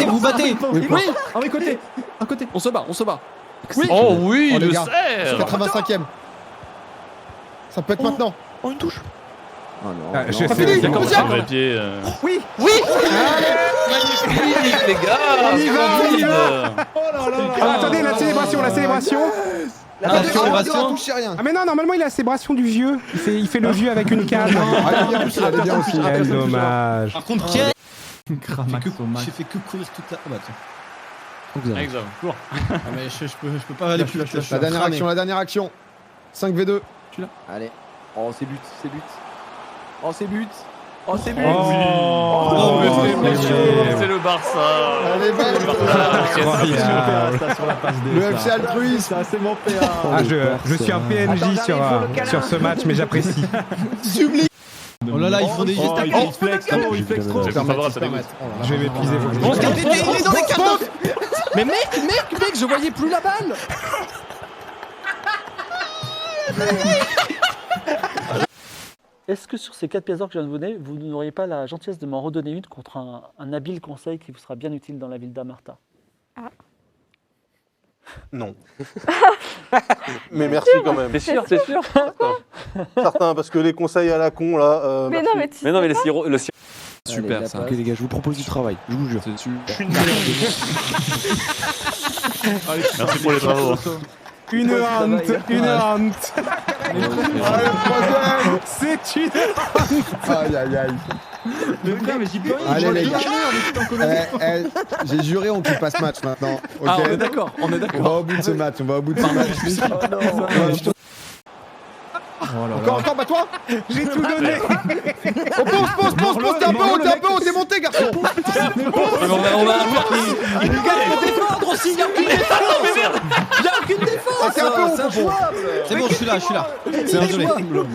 Vous battez. Oui. Ah oui, côté. À côté. On se bat. Oui. Oh oui, Oh, les le gars. serre. 85e. Ça peut être maintenant. Oh, une touche. Oh non. Ah, non. j'ai C'est fini. comme Deuxième. ça, le pied. Oui. Magnifique, les gars. On y va, splendide. Oh là là. Ah, attendez, la célébration. Attention, touchez rien. Ah mais non, normalement il a la célébration du vieux. Il fait le vieux avec une canne. Ah, il est bien aussi. Quel dommage. Par contre, Pierre, J'ai fait que courir toute la. Oh bah tiens. Exemple, cours. Ah, mais je peux pas aller plus vite. là, je suis La dernière cramé. action. 5v2. Allez. Oh, c'est but. Oh, c'est but. oh c'est but. Oh, C'est le Barça. Allez, Le va. Barça. Incroyable. Sur la passe D. Le FC altruiste. Ça, c'est mon PA. Ah, je suis un PNJ sur ce match, mais j'apprécie. Sublime. Oh là là, ils font des gestes. ils flexent trop. C'est favorable, ça dégoûte. Je vais m'épuiser. Faut que je Bon, me- il est dans les cartons. Mais mec, je voyais plus la balle. Est-ce que sur ces 4 pièces d'or que je viens de vous donner, vous n'auriez pas la gentillesse de m'en redonner une contre un habile conseil qui vous sera bien utile dans la ville d'Amarta? Non. Mais merci quand même. C'est sûr. Certain, parce que les conseils à la con, là. Mais merci. non, mais tu Mais non, mais sais le sirop. Super Allez, ça. Ok les gars, je vous propose du travail, je vous jure. Merci pour les travaux. Une honte. Allez, troisième. C'est une. Aïe, aïe, aïe. Mais frère, mais j'y peux rien. Allez, les gars. En étant colonie. J'ai juré, on quitte pas ce match maintenant. Ok. Ah, on est d'accord. On va au bout de ce match. Encore, bats-toi. J'ai tout donné. On pose, t'es un peu haut, t'es monté, garçon. On va Les gars, il faut défendre aussi. Il y a aucune défense. Il y a aucune défense. T'es un peu haut, C'est Popo. C'est bon, je suis là. C'est injouable.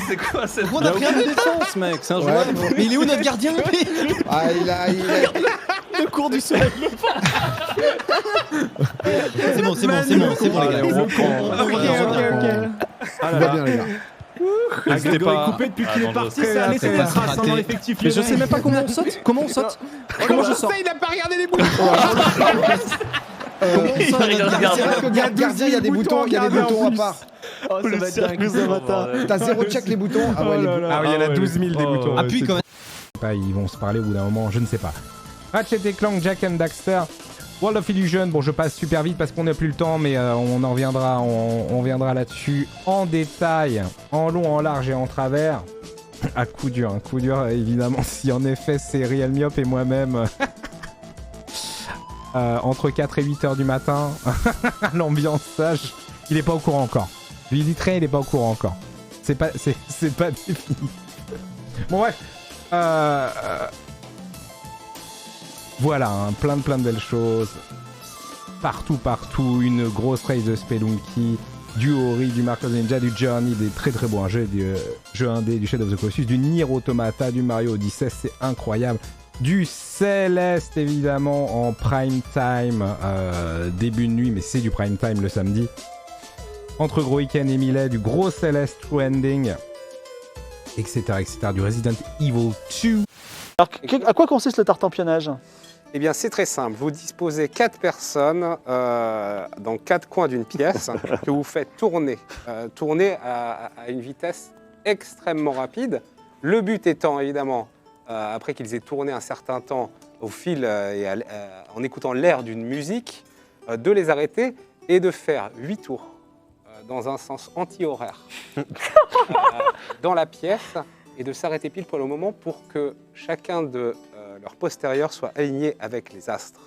C'est quoi cette On a pris un peu de défense, mec. C'est injouable. Mais il est où notre gardien? Ah, il a... Le cours du soleil. C'est bon, les gars. Tout va bien, les gars. Grégory coupé depuis qu'il est parti. Ça a laissé des traces dans l'effectif. Mais je sais même pas comment on saute. Comment je sors? Il a pas regardé les boutons. C'est vrai que gardien, il y a des boutons à part. Oh, ça va être dingue. T'as zéro check les boutons. Ah ouais, les boutons. Ah oui, il y en a 12 000 des boutons. Appuie quand même. Ils vont se parler au bout d'un moment, je ne sais pas. Ratchet & Clank, Jak and Daxter, World of Illusion. Bon, je passe super vite parce qu'on n'a plus le temps, mais on en reviendra, on reviendra là-dessus en détail, en long, en large et en travers. Un coup dur, évidemment, si en effet c'est Real Myop et moi-même entre 4 et 8 heures du matin, l'ambiance sage, il est pas au courant encore. Je lui hésiterai, il est pas au courant encore. C'est pas défini. Bon bref. Voilà, hein, plein de belles choses. Partout, une grosse race de Spelunky, du Ori, du Mark of the Ninja, du Journey, des très bons jeux, du jeu indé, du Shadow of the Colossus, du Nier Automata, du Mario Odyssey, c'est incroyable. Du Céleste, évidemment, en prime time, début de nuit, mais c'est du prime time le samedi. Entre Gros Weekend et Millet, du gros Céleste True Ending, etc. Du Resident Evil 2. Alors, à quoi consiste le tartempionnage? Eh bien, c'est très simple. Vous disposez 4 personnes dans 4 coins d'une pièce que vous faites tourner à une vitesse extrêmement rapide. Le but étant, évidemment, après qu'ils aient tourné un certain temps au fil et en écoutant l'air d'une musique, de les arrêter et de faire 8 tours dans un sens anti-horaire dans la pièce et de s'arrêter pile poil au moment pour que chacun de leurs postérieurs soit aligné avec les astres.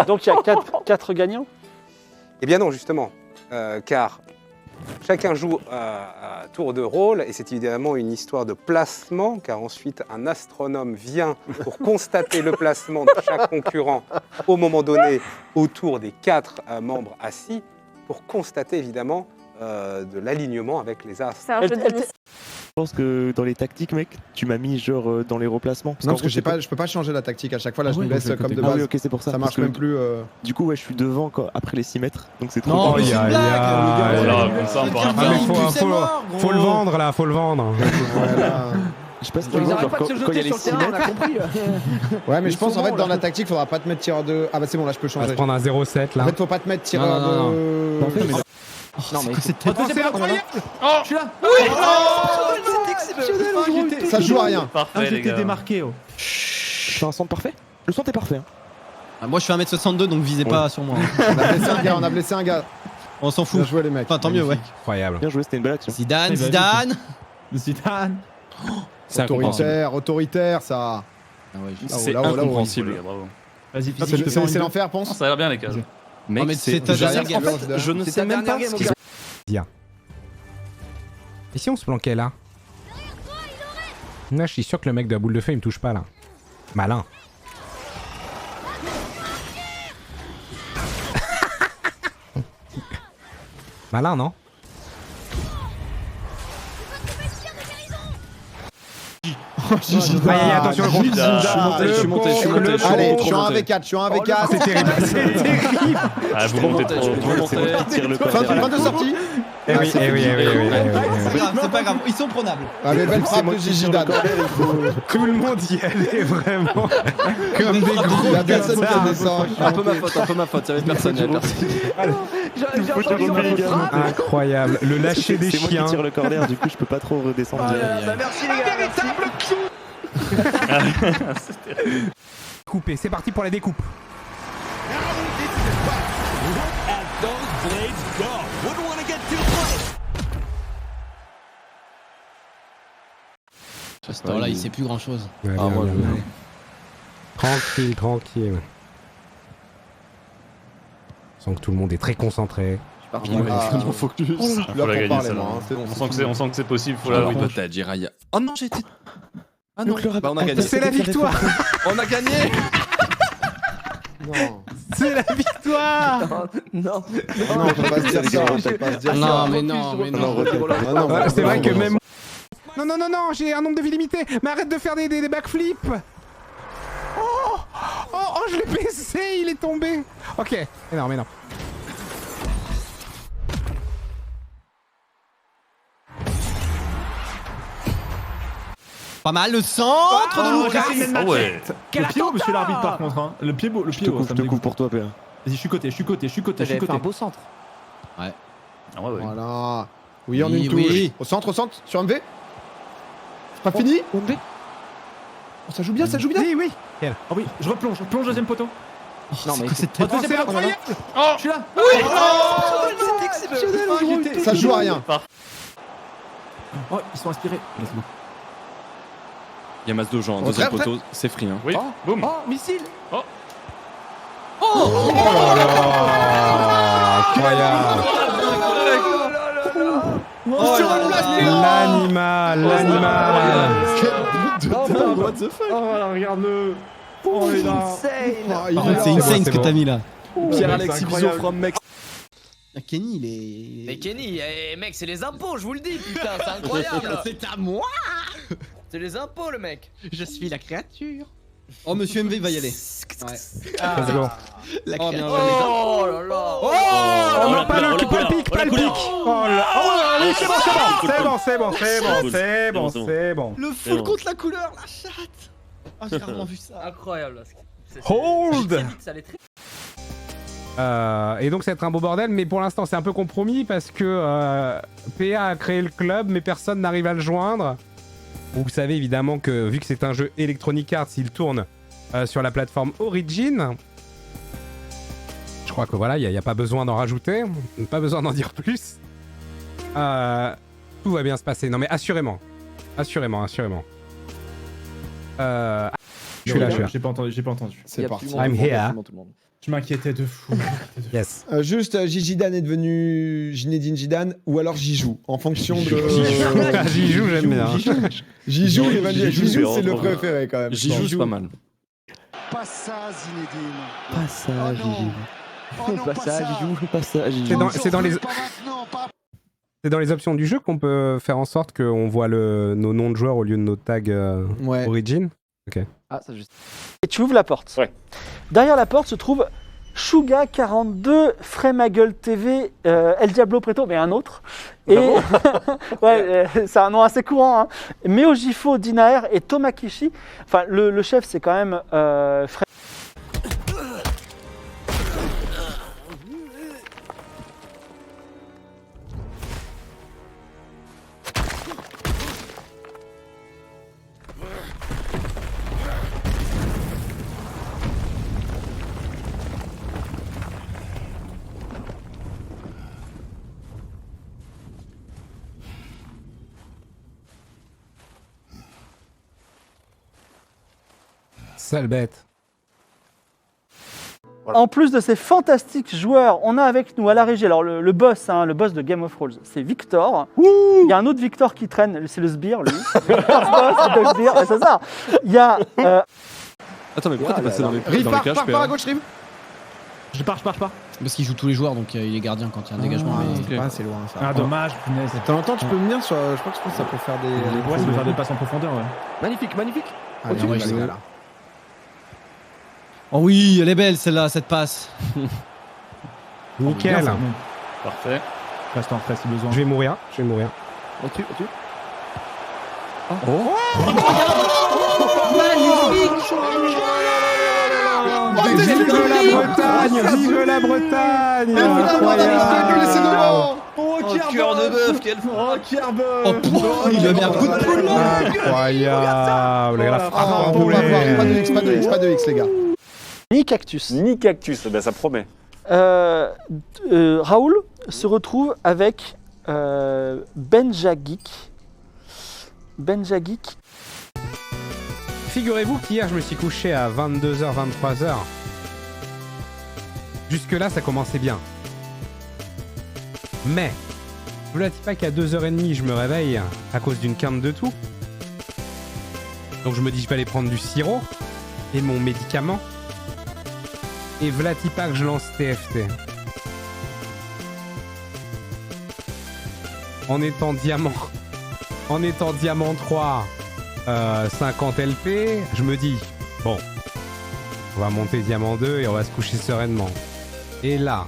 Donc il y a 4 gagnants? Eh bien non, justement, car chacun joue à tour de rôle et c'est évidemment une histoire de placement, car ensuite un astronome vient pour constater le placement de chaque concurrent au moment donné autour des 4 membres assis pour constater évidemment de l'alignement avec les astres. C'est un jeu de mise. Je pense que dans les tactiques, mec, tu m'as mis genre dans les replacements. Non, parce que je peux pas changer la tactique à chaque fois. Là, je me laisse comme de Ah base. oui, ok, c'est pour ça. Ça marche même plus. Du coup, ouais, je suis devant après les 6 mètres. Donc c'est trop Non, bien. mais c'est une blague. Voilà, comme ça, on peut rien Ah, mais faire. faut le vendre là, faut le vendre. Voilà. Je sais pas si tu Ils vois, arrêtent genre pas de se quand il y a jeter les sur le 6 terrain, on mètres. a compris. Ouais, mais je Ils pense sont en fait bons, dans là. la tactique, faudra pas te mettre tireur de. Ah bah c'est bon, là je peux On va se changer. prendre un 0-7 En là. fait, faut pas te mettre tireur Non, de. En fait, mais- Non, mais c'est C'est incroyable. Je suis là. Ça joue à rien. Parfait, les gars. démarqué. Oh. C'est un centre parfait. Le centre est parfait. Hein. Ah, moi je fais 1m62 donc visez pas sur moi. On a blessé un gars, on a blessé un gars. On s'en Bien fout. joué les mecs. Enfin tant mieux ouais. Incroyable. Bien joué, c'était une belle action. Zidane, Eh ben, Zidane. Zidane. C'est incompréhensible. Autoritaire, ça. Ah ouais, je- C'est là-haut, là-haut, incompréhensible, les gars, bravo. Vas-y, Ça, c'est l'enfer, pense. Ça a l'air bien, les gars. Non, mais c'est ta dernière game. En fait, Je ne C'est sais ta même dernière pas game, ce mon qui gars. Et si on se planquait là? Là, je suis sûr que le mec de la boule de feu il me touche pas là. Malin. Malin, non? Aïe, attention, le gros. Je suis monté, je suis monté. Allez, je suis en 1v4, je suis en 1v4. C'est terrible, c'est terrible. Ah, vous montez trop. Vous montez. tire le Fin de sortie. Eh oui, eh oui, eh oui, eh oui, eh oui. C'est pas grave, ils sont prenables. Allez, belle frappe de Gigi Dan. Tout le monde y allait vraiment comme des gros. Il y a personne qui gars. descend. Un peu ma faute, ça va être personnel. J'ai entendu sur le frappe. Incroyable, le lâcher des C'est moi chiens. qui tire le corner, du coup je peux pas trop redescendre. Merci les gars. Coupé, c'est parti pour la découpe. À ce temps-là, il sait plus grand chose. Ouais, Ah, bien, moi, bien, je- bien. Tranquille, tranquille. Je sens que tout le monde est très concentré. Mon focus. Là, Faut pour la gagner, parler, celle-là. moi. C'est bon. On sent que c'est possible. Faut Ah la oui, revanche. peut-être, Jiraya. Oh non, j'ai été. Ah non, Donc, le bah, on a gagné. C'est la victoire. On a gagné. Non. C'est la victoire. Non. Non, on peut pas se dire ça. On peut pas se dire Non, ça. mais non, mais Non, non. Ah non, Ouais, c'est vrai que non, même. Non, non, non, non, j'ai un nombre de vies limité. Mais arrête de faire des backflips. Oh, je l'ai baissé, il est tombé. Ok, énorme, énorme. Pas mal le centre de Lucas. Ah ouais. Quel Le pied haut, monsieur l'arbitre, par attentat. contre. Hein. Le pied haut, le Je pied te haut. coupe, ça je me te coupe dégoûte. pour toi, PA. Vas-y, je suis côté, je suis côté, je suis côté, je suis J'avais fait un côté. beau centre. Ah ouais, ouais. Voilà. Oui, en Oui, une touche. oui. Au centre, sur MV. C'est pas fini. Oh, ça joue bien, ça joue bien. Oui, oui. Ah oui, je replonge deuxième poteau. Non, mais C'est Oh, c'est incroyable. Oh, je suis là. c'est exceptionnel. Ça joue à rien. Oh, ils sont inspirés. Il y a masse de gens, deuxième poteau, c'est free. Hein. Oui, boum. Oh, missile. Incroyable. L'animal, l'animal. What the fuck? Oh là, regarde-le. Oh, il est là. Ah, il est là. C'est insane ce c'est que bon. t'as mis là. Pierre-Alexis Bizofrom, mec. Kenny, il est. Mais Kenny, mec, c'est les impôts, je vous le dis, putain, c'est incroyable. C'est à moi. C'est les impôts, le mec. Je suis la créature. Oh, monsieur MV va y aller. Let's go. La Oh, créature. oh là là. Oh, non, pas le pic, pas le pic. Oh là. Oh, allez, c'est bon, c'est bon, c'est bon. Le full contre la couleur, la chatte. Ah, j'ai rarement vu ça. Incroyable. Là. Hold. Ça allait très Et donc ça va être un beau bordel, mais pour l'instant c'est un peu compromis parce que PA a créé le club, mais personne n'arrive à le joindre. Vous savez évidemment que vu que c'est un jeu Electronic Arts, il tourne sur la plateforme Origin. Je crois que voilà, il n'y a pas besoin d'en rajouter, pas besoin d'en dire plus. Tout va bien se passer. Non mais assurément. Assurément. Je suis là. J'ai pas entendu. C'est parti. I'm here. Je m'inquiétais de fou. Yes. Juste, Gigi Dan est devenu Zinedine Zidane ou alors Jijou, en fonction de. J'y joue, j'aime bien. Jijou, Jijou, c'est le trop bien. préféré quand même. J'y joue, c'est pas mal. Pas ça, Zinedine. Pas ça, Gigi. Oh non, Pas ça, Gigi. Pas ça, Gigi. C'est dans les. Pas maintenant, pas. C'est dans les options du jeu qu'on peut faire en sorte qu'on voit nos noms de joueurs au lieu de nos tags Ouais. Origin. Ah, ça juste. Et tu ouvres la porte. Ouais. Derrière la porte se trouve Suga42, Framagueule TV, El Diablo Preto, mais un autre. Et ouais, c'est un nom assez courant. Hein. Meojifo Dinaer et Tomakishi. Enfin, le chef, c'est quand même Sale bête. Voilà. En plus de ces fantastiques joueurs, on a avec nous à la régie, alors le boss, hein, le boss de Game of Thrones, c'est Victor. Il y a un autre Victor qui traîne, c'est le sbire, lui. Le sbire, c'est ça. Il y a... Attends, mais pourquoi t'es passé dans les Rive, cages, part à gauche, Rive. Je pars. Parce qu'il joue tous les joueurs, donc il est gardien quand il y a un dégagement. Ok. Ah, c'est loin ça. Ah, dommage, punaise. De temps en temps, tu peux venir sur. Je crois que ça peut faire des. Ouais, ça peut faire des passes en profondeur, ouais. Magnifique. Allez, on va jouer là. Oh oui, elle est belle celle-là, cette passe. Nickel. Parfait. Reste en frais si besoin. Je vais mourir. Au-dessus. Vive la Bretagne. Oh, cœur de bœuf, quel Oh, il a mis un coup de poule là. Incroyable. La frappe en Pas boulet. de X, les gars. Ni Cactus. Ben ça promet. Raoul se retrouve avec Benjagik. Figurez-vous qu'hier, je me suis couché à 22h, 23h. Jusque-là, ça commençait bien. Mais, vous ne dites pas qu'à 2h30, je me réveille à cause d'une quinte de toux. Donc je me dis, je vais aller prendre du sirop et mon médicament. Et v'là-t-il pas que je lance TFT. En étant diamant 3, 50 LP, je me dis, bon, on va monter diamant 2 et on va se coucher sereinement. Et là,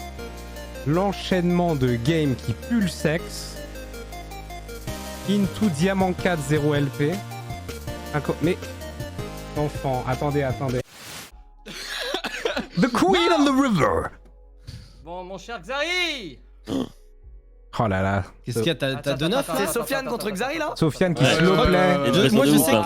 l'enchaînement de games qui pue le sexe, into diamant 4, 0 LP. Mais, enfant, attendez. The Queen of the River. Bon, mon cher Xari. Oh là là. Qu'est-ce qu'il y a? T'as 2-9 là? C'est Sofiane contre Xari là? Sofiane qui se le plaît. Moi je sais que...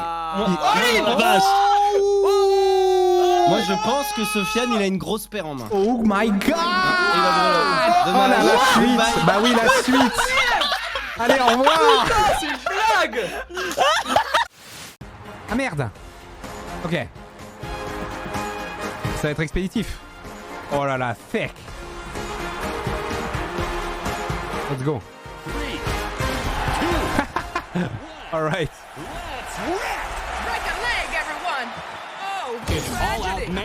Moi je pense que Sofiane il a une grosse paire en main. Oh my god! Oh là la suite! Bah oui, la suite! Allez, au revoir! C'est une blague! Ah merde! Ok. Ça va être expéditif. Oh là là, fake! Let's go. Alright.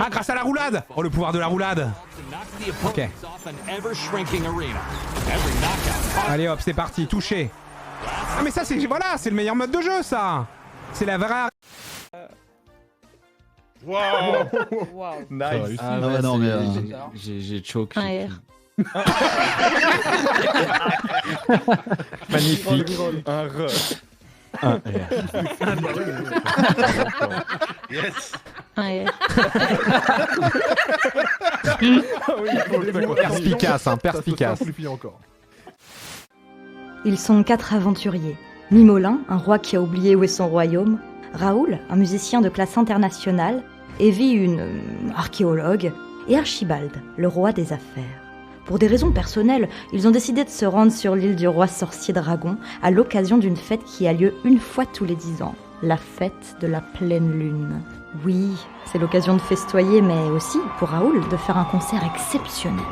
Ah, grâce à la roulade! Oh, le pouvoir de la roulade! Ok. Allez hop, c'est parti, touché. Ah mais ça c'est... Voilà, c'est le meilleur mode de jeu ça! C'est la vraie... Wow. Nice. Ah ouais, non, mais j'ai choke. Magnifique. Un re. Yes. Perspicace, hein, perspicace. Ils sont 4 aventuriers. Mimolin, un roi qui a oublié où est son royaume. Raoul, un musicien de classe internationale. Evie, une archéologue. Et Archibald, le roi des affaires. Pour des raisons personnelles, ils ont décidé de se rendre sur l'île du roi sorcier dragon à l'occasion d'une fête qui a lieu une fois tous les 10 ans. La fête de la pleine lune. Oui, c'est l'occasion de festoyer, mais aussi, pour Raoul, de faire un concert exceptionnel.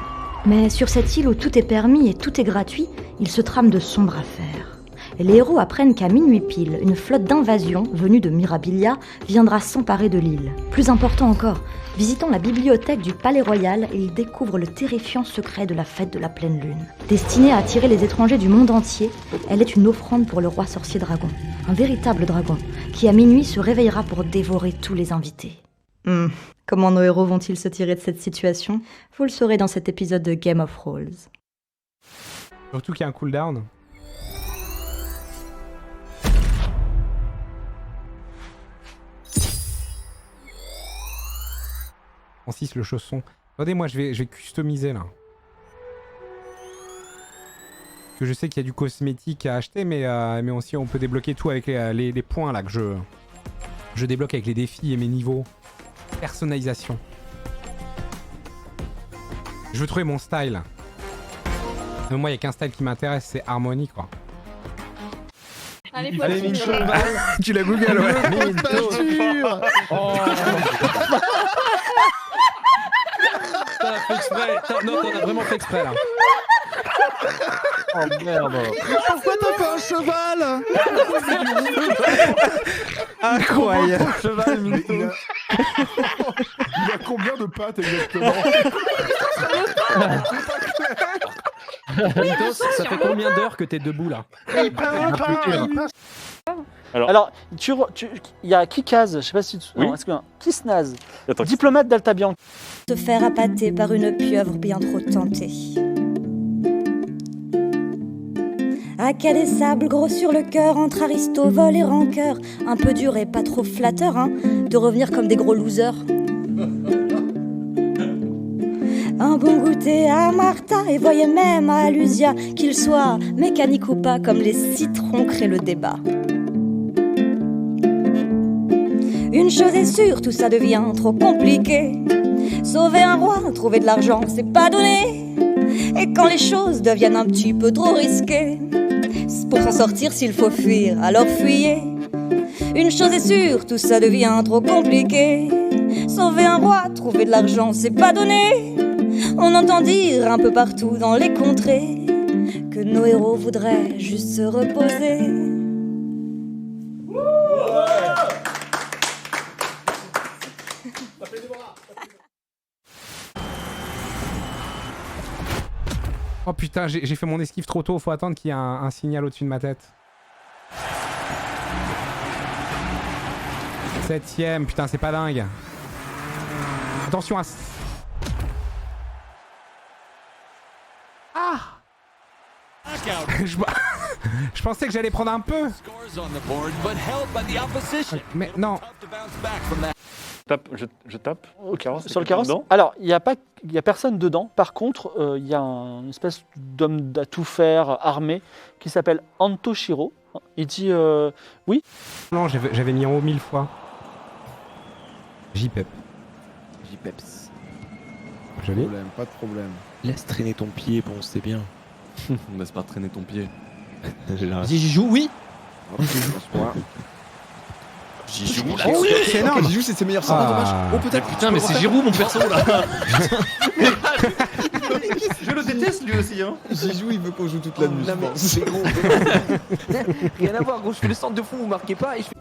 Mais sur cette île où tout est permis et tout est gratuit, il se trame de sombres affaires. Et les héros apprennent qu'à minuit pile, une flotte d'invasion, venue de Mirabilia, viendra s'emparer de l'île. Plus important encore, visitant la bibliothèque du Palais Royal, ils découvrent le terrifiant secret de la fête de la pleine lune. Destinée à attirer les étrangers du monde entier, elle est une offrande pour le roi sorcier dragon. Un véritable dragon, qui à minuit se réveillera pour dévorer tous les invités. Comment nos héros vont-ils se tirer de cette situation? Vous le saurez dans cet épisode de Game of Thrones. Surtout qu'il y a un cooldown. Francis le chausson. Attendez, moi je vais customiser là. Que je sais qu'il y a du cosmétique à acheter, mais aussi on peut débloquer tout avec les points là que je débloque avec les défis et mes niveaux. Personnalisation. Je veux trouver mon style. Mais moi, il n'y a qu'un style qui m'intéresse, c'est Harmony, quoi. Allez, Minto. Tu l'as Google, ouais. Minto. T'as fait exprès. Non, t'en as vraiment fait exprès là. Oh merde. Pourquoi t'as fait un cheval? Incroyable. Cheval, Minto. Il a combien de pattes exactement? Mintos, ça fait combien d'heures que t'es debout là? Alors, il y a Kikaz, je sais pas si tu... Oui. Non, excuse-moi. Kisnaz, Attends, diplomate d'Altabian. Se faire appâter par une pieuvre bien trop tentée. Acas des sables gros sur le cœur, entre aristo, vol et rancœur. Un peu dur et pas trop flatteur, hein, de revenir comme des gros losers. Un bon goûter à Martha et voyez même à Alusia, qu'il soit mécanique ou pas, comme les citrons créent le débat. Une chose est sûre, tout ça devient trop compliqué. Sauver un roi, trouver de l'argent, c'est pas donné. Et quand les choses deviennent un petit peu trop risquées, pour s'en sortir s'il faut fuir, alors fuyez. Une chose est sûre, tout ça devient trop compliqué. Sauver un roi, trouver de l'argent, c'est pas donné. On entend dire un peu partout dans les contrées que nos héros voudraient juste se reposer. Oh putain, j'ai fait mon esquive trop tôt, faut attendre qu'il y ait un signal au-dessus de ma tête. 7ème, putain, c'est pas dingue. Attention à... Ah je pensais que j'allais prendre un peu. Mais non. Je tape au carrosse. Sur le carrosse. Dedans. Alors, il y a personne dedans. Par contre, il y a une espèce d'homme à tout faire armé qui s'appelle Antoshiro. Il dit oui. Non, j'avais mis en haut 1000 fois. JPEP. JPEPS. Joli. Pas de problème. Laisse traîner ton pied, bon, c'est bien. Laisse pas traîner ton pied. Vas-y, j'y joue, oui. J'y joue là. Oh oui, c'est énorme. J'y joue, c'est ses meilleurs sorts. Ah. Oh, peut-être. Putain, mais c'est Giroud mon perso là. Je le déteste lui aussi, hein. J'y joue, il veut qu'on joue toute la nuit. Non, mais c'est gros. Rien à voir, gros, je fais le centre de fond, vous marquez pas et je fais...